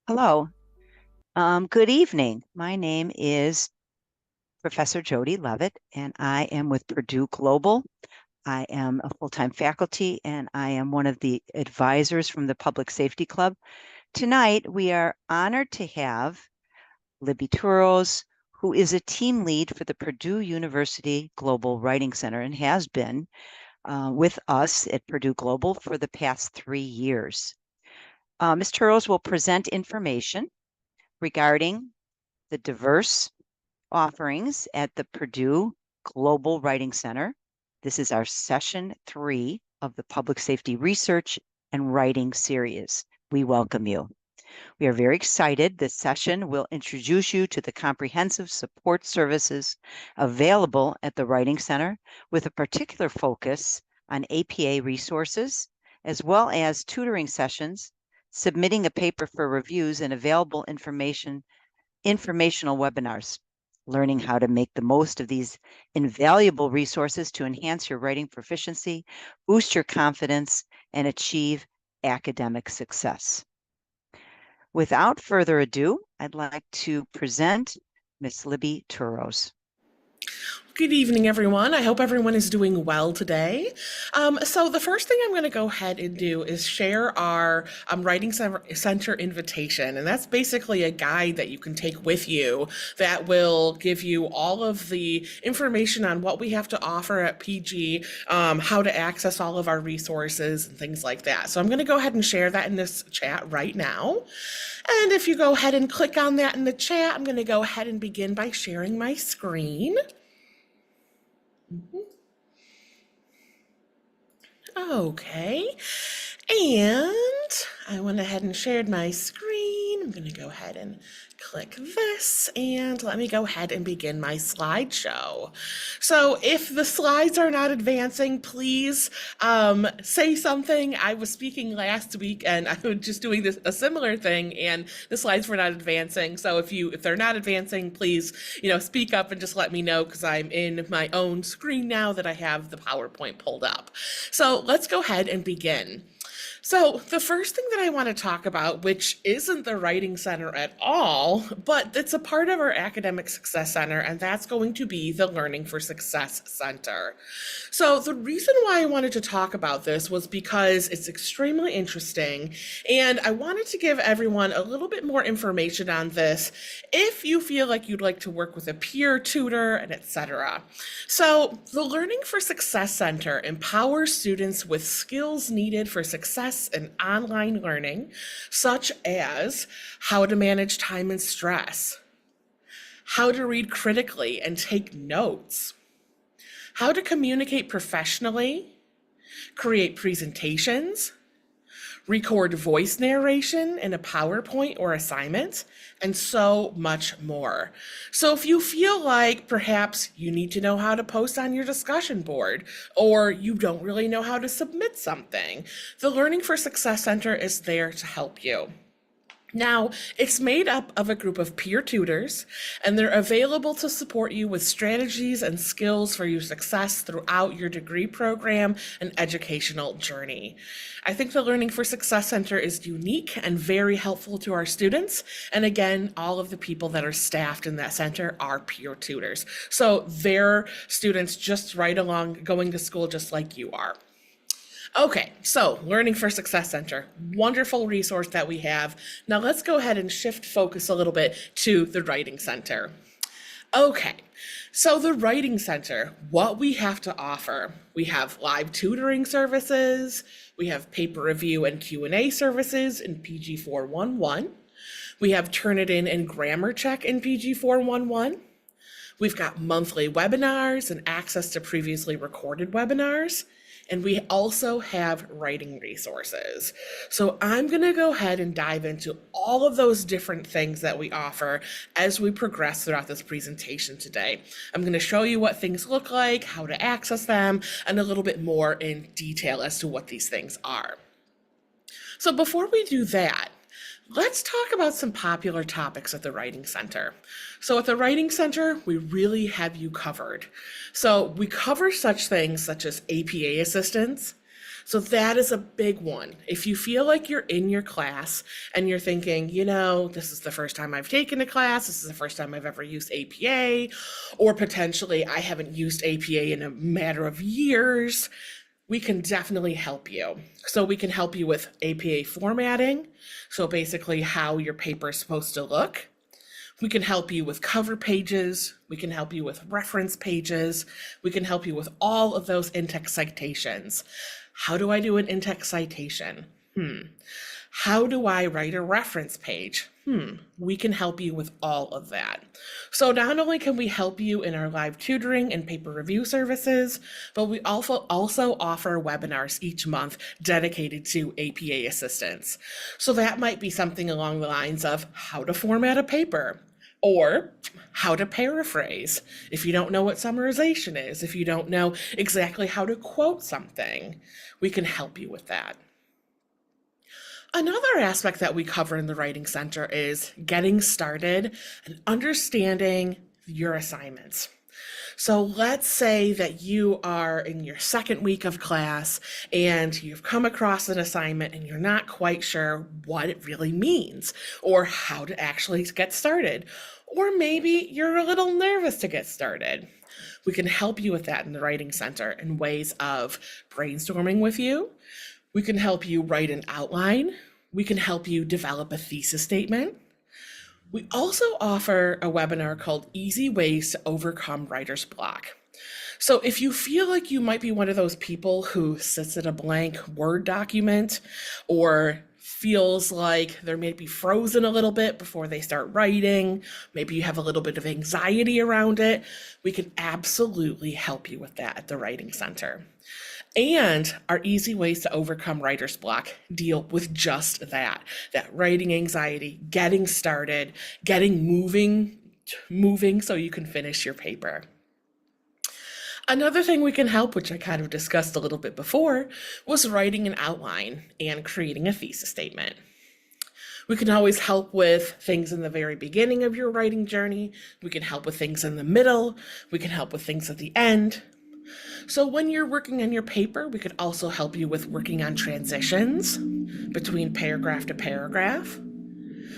Hello. Good evening. My name is Professor Jody Levitt, and I am with Purdue Global. I am a full-time faculty, and I am one of the advisors from the Public Safety Club. Tonight, we are honored to have Libby Turows, who is a team lead for the Purdue University Global Writing Center and has been with us at Purdue Global for the past 3 years. Ms. Turows will present information regarding the diverse offerings at the Purdue Global Writing Center. This is our session 3 of the Public Safety Research and Writing series. We welcome you. We are very excited. This session will introduce you to the comprehensive support services available at the Writing Center with a particular focus on APA resources, as well as tutoring sessions, submitting a paper for reviews, and available informational webinars, learning how to make the most of these invaluable resources to enhance your writing proficiency, boost your confidence, and achieve academic success. Without further ado, I'd like to present Miss Libby Turows. Good evening, everyone. I hope everyone is doing well today. So the first thing I'm going to go ahead and do is share our Writing Center invitation. And that's basically a guide that you can take with you that will give you all of the information on what we have to offer at PG, how to access all of our resources and things like that. So I'm going to go ahead and share that in this chat right now. And if you go ahead and click on that in the chat, I'm going to go ahead and begin by sharing my screen. Okay, and I went ahead and shared my screen. I'm going to go ahead and click this, and let me go ahead and begin my slideshow. So if the slides are not advancing, please say something. I was speaking last week, and I was just doing a similar thing, and the slides were not advancing. So if they're not advancing, please speak up and just let me know, because I'm in my own screen now that I have the PowerPoint pulled up. So let's go ahead and begin. So the first thing that I want to talk about, which isn't the Writing Center at all, but it's a part of our Academic Success Center, and that's going to be the Learning for Success Center. So the reason why I wanted to talk about this was because it's extremely interesting, and I wanted to give everyone a little bit more information on this if you feel like you'd like to work with a peer tutor, and etc. So the Learning for Success Center empowers students with skills needed for success in online learning, such as how to manage time and stress, how to read critically and take notes, how to communicate professionally, create presentations, record voice narration in a PowerPoint or assignment, and so much more. So if you feel like perhaps you need to know how to post on your discussion board, or you don't really know how to submit something, the Learning for Success Center is there to help you. Now, it's made up of a group of peer tutors, and they're available to support you with strategies and skills for your success throughout your degree program and educational journey. I think the Learning for Success Center is unique and very helpful to our students. And again, all of the people that are staffed in that center are peer tutors. So they're students just right along going to school just like you are. Okay, so Learning for Success Center, wonderful resource that we have. Now let's go ahead and shift focus a little bit to the Writing Center. Okay, so the Writing Center, what we have to offer, we have live tutoring services, we have paper review and Q&A services in PG 411, we have Turnitin and Grammar Check in PG 411, we've got monthly webinars and access to previously recorded webinars, and we also have writing resources. So I'm going to go ahead and dive into all of those different things that we offer as we progress throughout this presentation today. I'm going to show you what things look like, how to access them, and a little bit more in detail as to what these things are. So before we do that, let's talk about some popular topics at the Writing Center. So at the Writing Center, we really have you covered. So we cover such things such as APA assistance, So that is a big one. If you feel like you're in your class and you're thinking, this is the first time I've taken a class, this is the first time I've ever used APA, or potentially I haven't used APA in a matter of years, we can definitely help you. So we can help you with APA formatting, so basically how your paper is supposed to look. We can help you with cover pages. We can help you with reference pages. We can help you with all of those in-text citations. How do I do an in-text citation? How do I write a reference page? We can help you with all of that. So not only can we help you in our live tutoring and paper review services, but we also offer webinars each month dedicated to APA assistance. So that might be something along the lines of how to format a paper, or how to paraphrase. If you don't know what summarization is, if you don't know exactly how to quote something, we can help you with that. Another aspect that we cover in the Writing Center is getting started and understanding your assignments. So let's say that you are in your second week of class and you've come across an assignment and you're not quite sure what it really means or how to actually get started. Or maybe you're a little nervous to get started. We can help you with that in the Writing Center in ways of brainstorming with you. We can help you write an outline. We can help you develop a thesis statement. We also offer a webinar called Easy Ways to Overcome Writer's Block. So if you feel like you might be one of those people who sits in a blank Word document or feels like they're maybe frozen a little bit before they start writing, maybe you have a little bit of anxiety around it, we can absolutely help you with that at the Writing Center. And our Easy Ways to Overcome Writer's Block deal with just that writing anxiety, getting started, getting moving so you can finish your paper. Another thing we can help, which I kind of discussed a little bit before, was writing an outline and creating a thesis statement. We can always help with things in the very beginning of your writing journey. We can help with things in the middle. We can help with things at the end. So when you're working on your paper, we could also help you with working on transitions between paragraph to paragraph.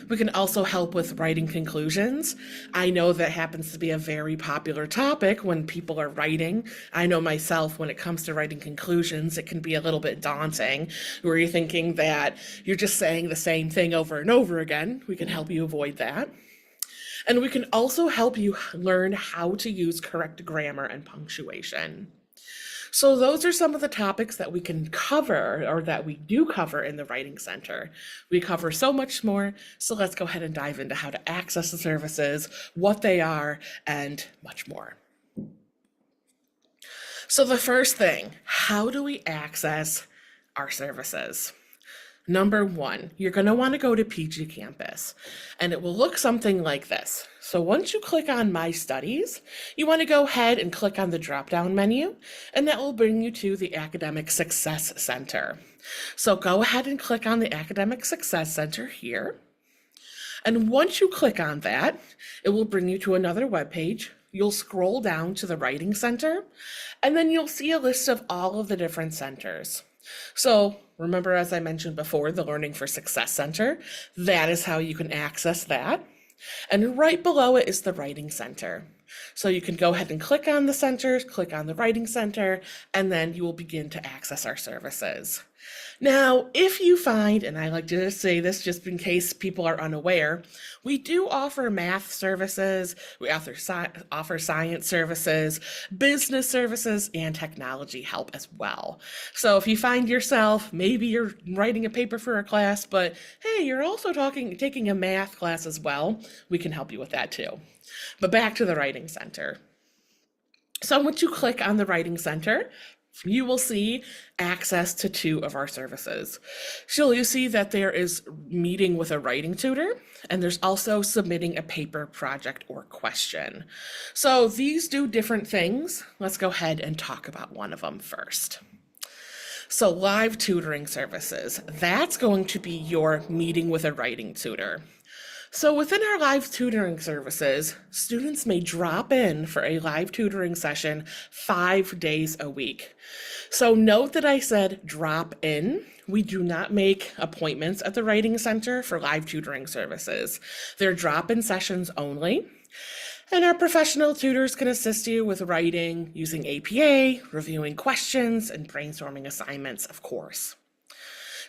We can also help with writing conclusions. I know that happens to be a very popular topic when people are writing. I know myself, when it comes to writing conclusions, it can be a little bit daunting, where you're thinking that you're just saying the same thing over and over again. We can help you avoid that. And we can also help you learn how to use correct grammar and punctuation. So those are some of the topics that we can cover, or that we do cover in the Writing Center. We cover so much more, so let's go ahead and dive into how to access the services, what they are, and much more. So the first thing, how do we access our services? Number one, you're going to want to go to PG Campus, and it will look something like this. So once you click on My Studies, you want to go ahead and click on the drop-down menu, and that will bring you to the Academic Success Center. So go ahead and click on the Academic Success Center here. And once you click on that, it will bring you to another web page. You'll scroll down to the Writing Center, and then you'll see a list of all of the different centers. So remember, as I mentioned before, the Learning for Success Center, that is how you can access that. And right below it is the Writing Center. So you can go ahead and click on the centers, click on the Writing Center, and then you will begin to access our services. Now, if you find, and I like to say this just in case people are unaware, we do offer math services, we offer science services, business services, and technology help as well. So if you find yourself, maybe you're writing a paper for a class, but hey, you're also taking a math class as well, we can help you with that too. But back to the Writing Center. So once you click on the Writing Center, you will see access to two of our services. So you see that there is meeting with a writing tutor, and there's also submitting a paper, project, or question. So these do different things. Let's go ahead and talk about one of them first. So live tutoring services, that's going to be your meeting with a writing tutor. So within our live tutoring services, students may drop in for a live tutoring session 5 days a week. So note that I said drop in. We do not make appointments at the Writing Center for live tutoring services. They're drop-in sessions only. And our professional tutors can assist you with writing using APA, reviewing questions, and brainstorming assignments, of course.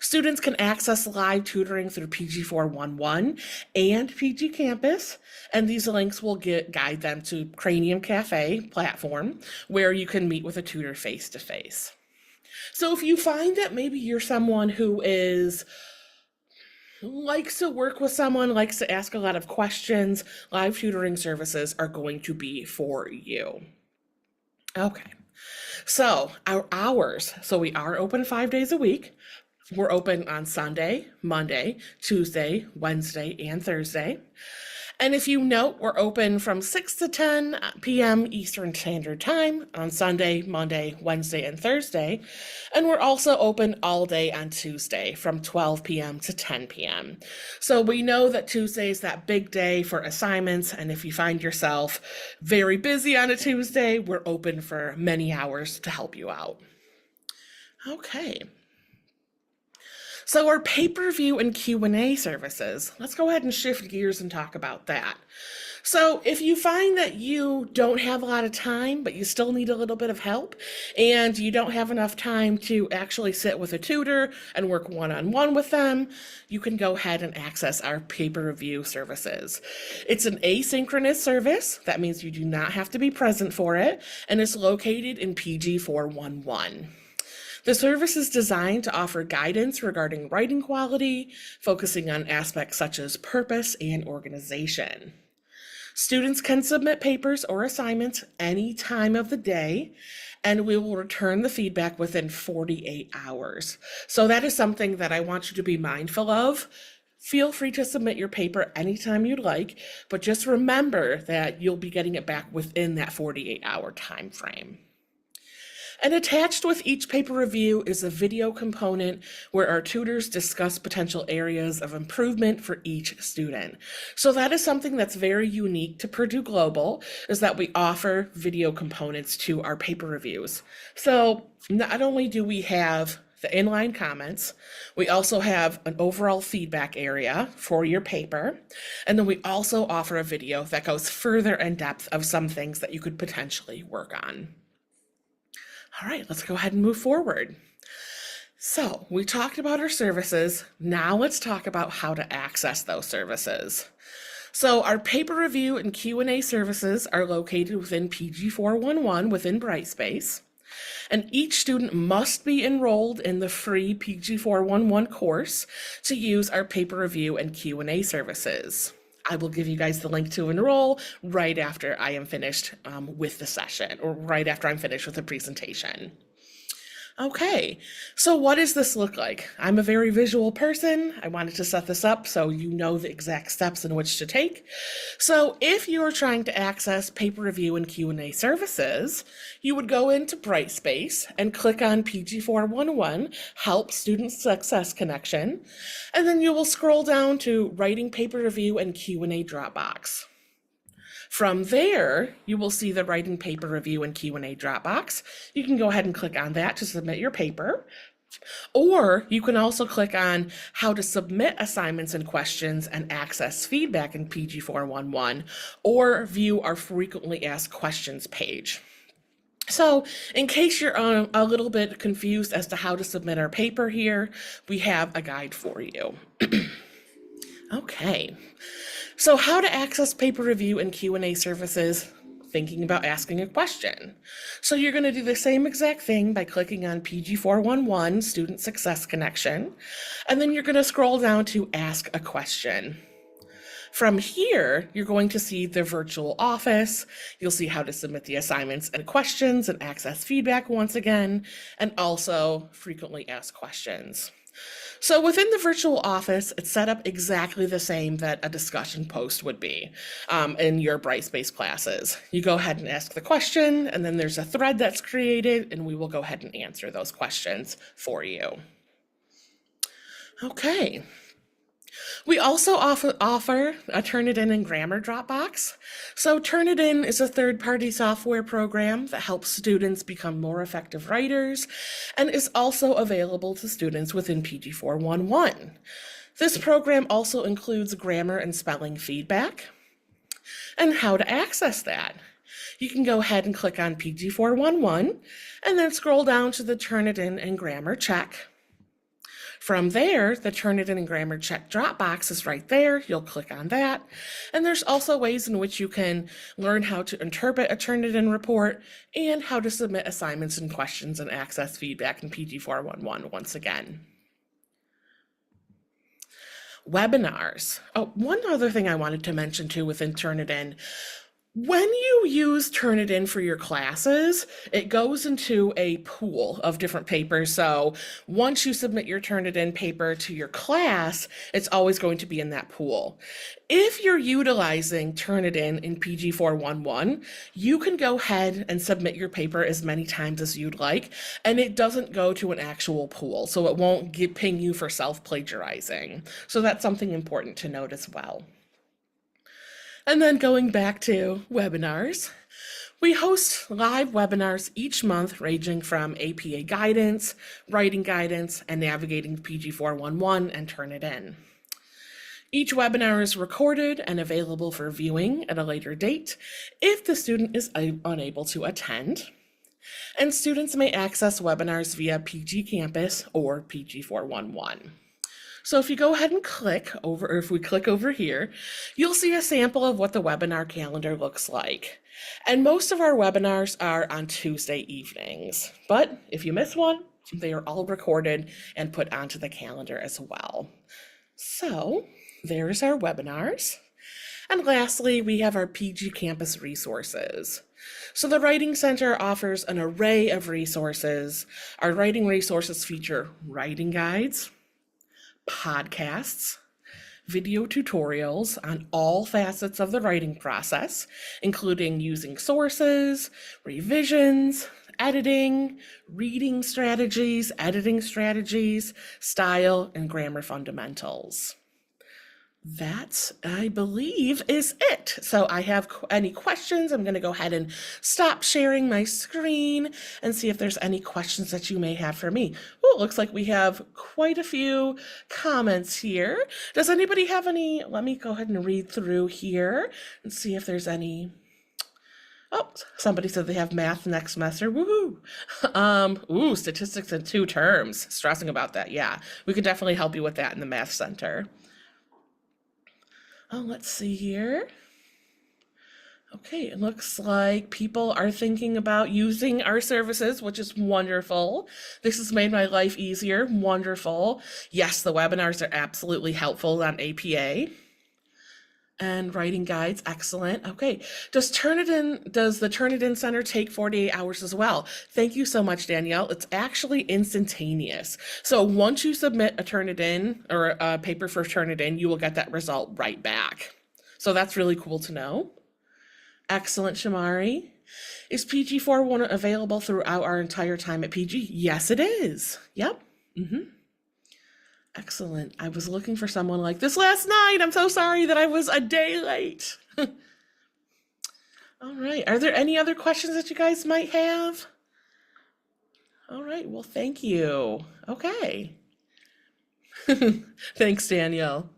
Students can access live tutoring through PG411 and PG Campus, and these links will guide them to Cranium Cafe platform, where you can meet with a tutor face-to-face. So if you find that maybe you're someone who likes to work with someone, likes to ask a lot of questions, live tutoring services are going to be for you. Okay, so our hours. So we are open 5 days a week. We're open on Sunday, Monday, Tuesday, Wednesday, and Thursday. And if you note, we're open from 6 to 10 p.m. Eastern Standard Time on Sunday, Monday, Wednesday, and Thursday. And we're also open all day on Tuesday from 12 p.m. to 10 p.m. So we know that Tuesday is that big day for assignments. And if you find yourself very busy on a Tuesday, we're open for many hours to help you out. Okay. So our pay-per-view and Q&A services, let's go ahead and shift gears and talk about that. So if you find that you don't have a lot of time, but you still need a little bit of help, and you don't have enough time to actually sit with a tutor and work one-on-one with them, you can go ahead and access our pay-per-view services. It's an asynchronous service. That means you do not have to be present for it, and it's located in PG 411. The service is designed to offer guidance regarding writing quality, focusing on aspects such as purpose and organization. Students can submit papers or assignments any time of the day, and we will return the feedback within 48 hours. So that is something that I want you to be mindful of. Feel free to submit your paper anytime you'd like, but just remember that you'll be getting it back within that 48-hour time frame. And attached with each paper review is a video component where our tutors discuss potential areas of improvement for each student. So that is something that's very unique to Purdue Global, is that we offer video components to our paper reviews. So not only do we have the inline comments, we also have an overall feedback area for your paper, and then we also offer a video that goes further in depth of some things that you could potentially work on. All right, let's go ahead and move forward. So we talked about our services. Now let's talk about how to access those services. So our paper review and Q&A services are located within PG 411 within Brightspace. And each student must be enrolled in the free PG 411 course to use our paper review and Q&A services. I will give you guys the link to enroll right after I am finished with the session, or right after I'm finished with the presentation. Okay, so what does this look like? I'm a very visual person. I wanted to set this up so you know the exact steps in which to take. So if you're trying to access paper review and Q&A services, you would go into Brightspace and click on PG411, Help Student Success Connection, and then you will scroll down to Writing Paper Review and Q&A Dropbox. From there, you will see the Writing Paper Review and Q&A Dropbox. You can go ahead and click on that to submit your paper. Or you can also click on how to submit assignments and questions and access feedback in PG 411, or view our frequently asked questions page. So in case you're a little bit confused as to how to submit our paper here, we have a guide for you. Okay. So how to access paper review and Q&A services, thinking about asking a question. So you're going to do the same exact thing by clicking on PG411 Student Success Connection, and then you're going to scroll down to Ask a Question. From here, you're going to see the virtual office. You'll see how to submit the assignments and questions and access feedback once again, and also frequently asked questions. So within the virtual office, it's set up exactly the same that a discussion post would be in your Brightspace classes. You go ahead and ask the question, and then there's a thread that's created, and we will go ahead and answer those questions for you. Okay. We also offer a Turnitin and Grammar Dropbox. So Turnitin is a third-party software program that helps students become more effective writers and is also available to students within PG 411. This program also includes grammar and spelling feedback. And how to access that. You can go ahead and click on PG 411 and then scroll down to the Turnitin and Grammar Check. From there, the Turnitin and Grammar Check Dropbox is right there. You'll click on that. And there's also ways in which you can learn how to interpret a Turnitin report and how to submit assignments and questions and access feedback in PG 411 once again. Webinars. Oh, one other thing I wanted to mention too within Turnitin. When you use Turnitin for your classes, it goes into a pool of different papers. So once you submit your Turnitin paper to your class, it's always going to be in that pool. If you're utilizing Turnitin in PG 411, you can go ahead and submit your paper as many times as you'd like, and it doesn't go to an actual pool, so it won't ping you for self-plagiarizing. So that's something important to note as well. And then going back to webinars, we host live webinars each month ranging from APA guidance, writing guidance, and navigating PG 411 and Turnitin. Each webinar is recorded and available for viewing at a later date if the student is unable to attend. And students may access webinars via PG Campus or PG 411. So if you go ahead and click over, or if we click over here, you'll see a sample of what the webinar calendar looks like. And most of our webinars are on Tuesday evenings. But if you miss one, they are all recorded and put onto the calendar as well. So there's our webinars. And lastly, we have our PG Campus resources. So the Writing Center offers an array of resources. Our writing resources feature writing guides, podcasts, video tutorials on all facets of the writing process, including using sources, revisions, editing, reading strategies, editing strategies, style, and grammar fundamentals. That, I believe, is it. So I have any questions. I'm going to go ahead and stop sharing my screen and see if there's any questions that you may have for me. Oh, it looks like we have quite a few comments here. Does anybody have any? Let me go ahead and read through here and see if there's any. Oh, somebody said they have math next semester. Woohoo! Statistics in 2 terms. Stressing about that. Yeah, we could definitely help you with that in the Math Center. Oh, let's see here. Okay, it looks like people are thinking about using our services, which is wonderful. This has made my life easier. Wonderful. Yes, the webinars are absolutely helpful on APA. And writing guides, excellent. Okay, does the Turnitin Center take 48 hours as well? Thank you so much, Danielle. It's actually instantaneous. So once you submit a Turnitin or a paper for Turnitin, you will get that result right back. So that's really cool to know. Excellent, Shamari. Is PG 411 available throughout our entire time at PG? Yes, it is. Yep. Excellent. I was looking for someone like this last night. I'm so sorry that I was a day late. All right. Are there any other questions that you guys might have? All right. Well, thank you. Okay. Thanks, Danielle.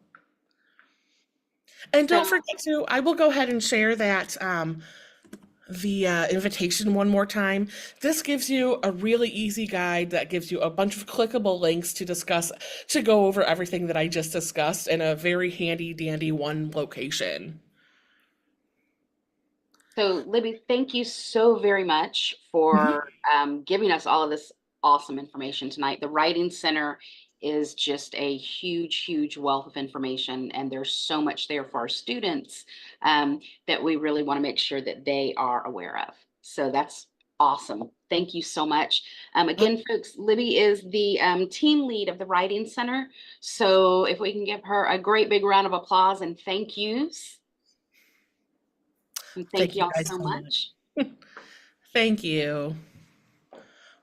And don't forget to, I will go ahead and share that the invitation one more time. This gives you a really easy guide that gives you a bunch of clickable links to go over everything that I just discussed in a very handy dandy one location. So, Libby, thank you so very much for giving us all of this awesome information tonight. The Writing Center is just a huge, huge wealth of information, and there's so much there for our students that we really want to make sure that they are aware of. So that's awesome. Thank you so much. Again, folks, Libby is the team lead of the Writing Center. So if we can give her a great big round of applause and thank yous. And thank you all so much. Thank you.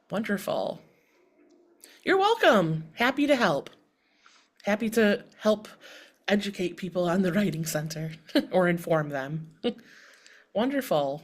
Wonderful. You're welcome. Happy to help. Happy to help educate people on the Writing Center or inform them. Wonderful.